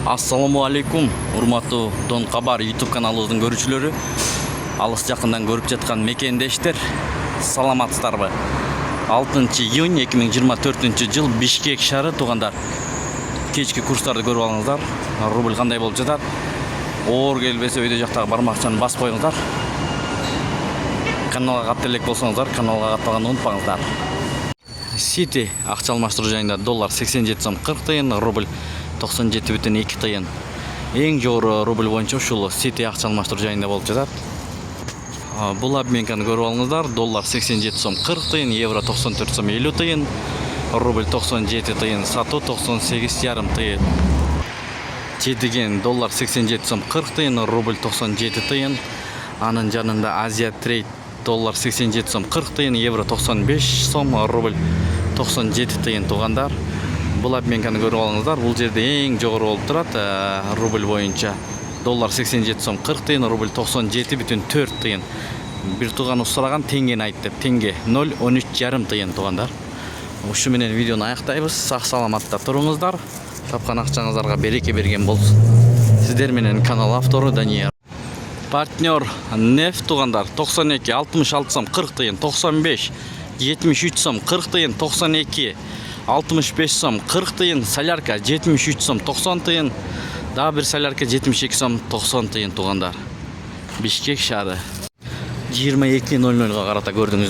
Ассаламу алейкум, урматтуу Дон Кабар YouTube каналыбыздын көрүүчүлөрү, алыс жакындан көрүп жаткан мекендештер, саламатсыздарбы? 6 июнь 2024 жыл Бишкек шаары туугандар. Кечки курстарды көрүп алыңыздар. Рубль кандай болуп жатат? Оор келбесе өйдө жактагы бармакчаны басып коюңуздар. Каналга каттап элек болсоңуздар, каналга катталганды унутпаңыздар. Сити акча алмаштыруу жайында доллар 87 сом 40 тыйын, рубль 97,2 тыйын. Эң жогору рубль боюнча ушул Сити акча алмаштыруу жайында болуп жатат. Бул обменканы көрүп алыңыздар. Доллар 87 сом 40 тыйын, евро 94 сом 50 тыйын, рубль 97 тыйын, сатуу 98,5 тыйын. Жетиген доллар 87 сом 40 тыйын, рубль 97 тыйын. Анын жанында Азия Трейд доллар 87 сом 40 тыйын, евро 95 сом, рубль 97 тыйын туугандар. Бул обменканы көрүп алыңыздар. Бул жерде эң жогору болуп турат. Рубль боюнча доллар 87 сом 40 тыйын, рубль 97,4 тыйын. Бир тууганыбыз сураган теңгени айтты. Теңге 0,13,5 тыйын туугандар. Ушу менен видеону аяктайбыз. Сак саламатта туруңуздар. Тапкан акчаңыздарга береке берген болсун. Сиздер менен канал автору Данияр. Партнер нефть туугандар 92 66 сом 40 тыйын, 95 73 сом 40 тыйын, 92 65 сом 40 тыйын, солярка 73 сом 90 тыйын, дагы бир солярка 72 сом 90 тыйын туугандар. Бишкек шаары 22:00 карата көрдүңүз.